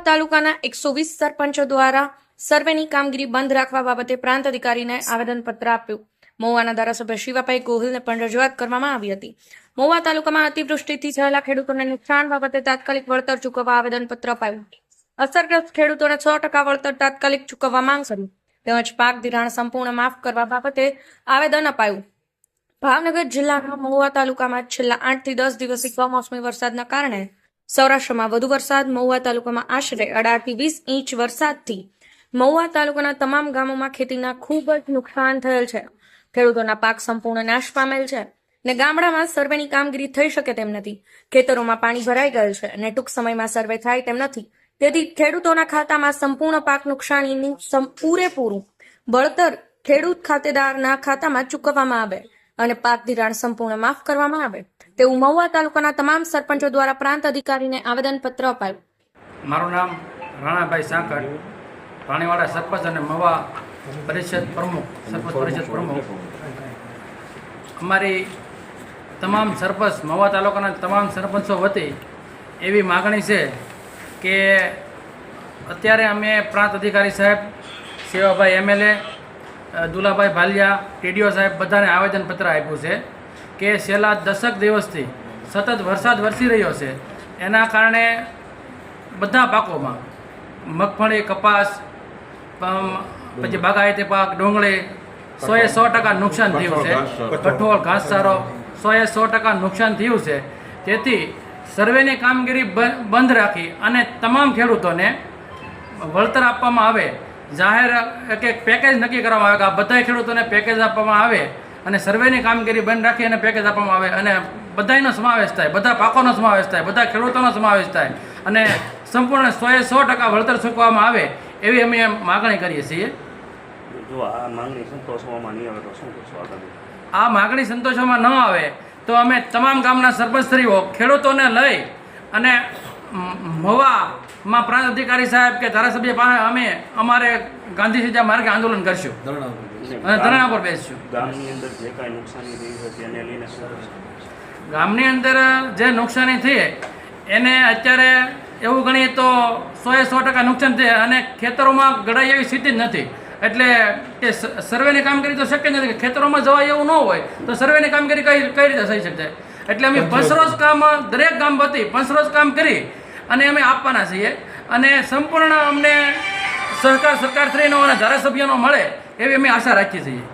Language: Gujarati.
તાલુકાના 120 સરપંચો દ્વારા સર્વેની કામગીરી બંધ રાખવા બાબતે પ્રાંત અધિકારીને આવેદનપત્ર આપ્યું. મહુવાના ધારાસભ્ય શિવાભાઈ ગોહિલને પણ રજૂઆત કરવામાં આવી હતી. મહુવા તાલુકામાં અતિવૃષ્ટિથી થયેલા ખેડૂતોને નુકસાન બાબતે તાત્કાલિક વળતર ચૂકવવા આવેદનપત્ર અપાયું. અસરગ્રસ્ત ખેડૂતોને 100% વળતર તાત્કાલિક ચૂકવવા માંગ કરી તેમજ પાક ધિરાણ સંપૂર્ણ માફ કરવા બાબતે આવેદન અપાયું. ભાવનગર જિલ્લાના મહુવા તાલુકામાં છેલ્લા 8 થી 10 દિવસથી કમોસમી વરસાદના કારણે સૌરાષ્ટ્રમાં વધુ વરસાદ. મહુવા તાલુકામાં આશરે 18 થી 20 ઇંચ વરસાદથી મહુવા તાલુકાના તમામ ગામોમાં ખેતીના ખૂબ જ નુકસાન થયેલ છે. ખેડૂતોના પાક સંપૂર્ણ નાશ પામેલ છે ને ગામડામાં સર્વેની કામગીરી થઈ શકે તેમ નથી. ખેતરોમાં પાણી ભરાઈ ગયેલ છે અને ટૂંક સમયમાં સર્વે થાય તેમ નથી. તેથી ખેડૂતોના ખાતામાં સંપૂર્ણ પાક નુકસાનીનું પૂરેપૂરું વળતર ખેડૂત ખાતેદારના ખાતામાં ચૂકવવામાં આવે અને પાક ધિરાણ સંપૂર્ણ માફ કરવામાં આવે તેવું મહુવા તાલુકાના તમામ સરપંચો દ્વારા પ્રાંત અધિકારીને આવેદનપત્ર અપાયું. મારું નામ રાણાભાઈ સાંકળ, રાણીવાડા સરપંચ અને મહુવા પરિષદ પ્રમુખ, સરપંચ પરિષદ પ્રમુખ. અમારી તમામ સરપંચ, મહુવા તાલુકાના તમામ સરપંચો વતી એવી માગણી છે કે અત્યારે અમે પ્રાંત અધિકારી સાહેબ, સેવાભાઈ એમએલએ, દુલાભાઈ ભાલિયા, ટીડીઓ સાહેબ બધાને આવેદનપત્ર આપ્યું છે કે છેલ્લા 10 દિવસથી સતત વરસાદ વરસી રહ્યો છે. એના કારણે બધા પાકોમાં મગફળી, કપાસ, પછી બાગાયતી પાક, ડુંગળી 100% નુકસાન થયું છે. કઠોળ, ઘાસચારો 100% નુકસાન થયું છે. તેથી સર્વેની કામગીરી બંધ રાખી અને તમામ ખેડૂતોને વળતર આપવામાં આવે. જાહેર એક પેકેજ નક્કી કરવામાં આવે કે આ બધા ખેડૂતોને પેકેજ આપવામાં આવે અને સર્વેની કામગીરી બંધ રાખી અને પેકેજ આપવામાં આવે અને બધાનો સમાવેશ થાય, બધા પાકોનો સમાવેશ થાય, બધા ખેડૂતોનો સમાવેશ થાય અને સંપૂર્ણ 100% વળતર ચૂકવવામાં આવે એવી અમે માગણી કરીએ છીએ. જો આ માંગણી સંતોષવામાં નહીં આવે તો શું કરશો આગામી? આ માગણી સંતોષવામાં ન આવે તો અમે તમામ ગામના સરપંચશ્રીઓ ખેડૂતોને લઈ અને મહુવામાં પ્રાંત અધિકારી સાહેબ કે ધારાસભ્ય પાસે અમે અમારે ગાંધી સીધા માર્ગે આંદોલન કરશું અને ધરણા પર બેસશું. ગામની અંદર જે કાંઈ નુકસાની થઈ છે તેને લઈને શું કરશો? ગામની અંદર જે નુકસાની થઈ એને અત્યારે એવું ગણીએ તો 100% નુકસાન થયે અને ખેતરોમાં ગળાય એવી સ્થિતિ જ નથી. એટલે કે સર્વેની કામગીરી તો શક્ય નથી. ખેતરોમાં જવાય એવું ન હોય તો સર્વેની કામગીરી કઈ રીતે થઈ શકે? એટલે અમે પંચરોજ કામ દરેક ગામ વતી પંચરોજ કામ કરી અને અમે આપવાના છીએ અને સંપૂર્ણ અમને સહકાર સરકારશ્રીનો અને ધારાસભ્યોનો મળે એવી અમે આશા રાખીએ છીએ.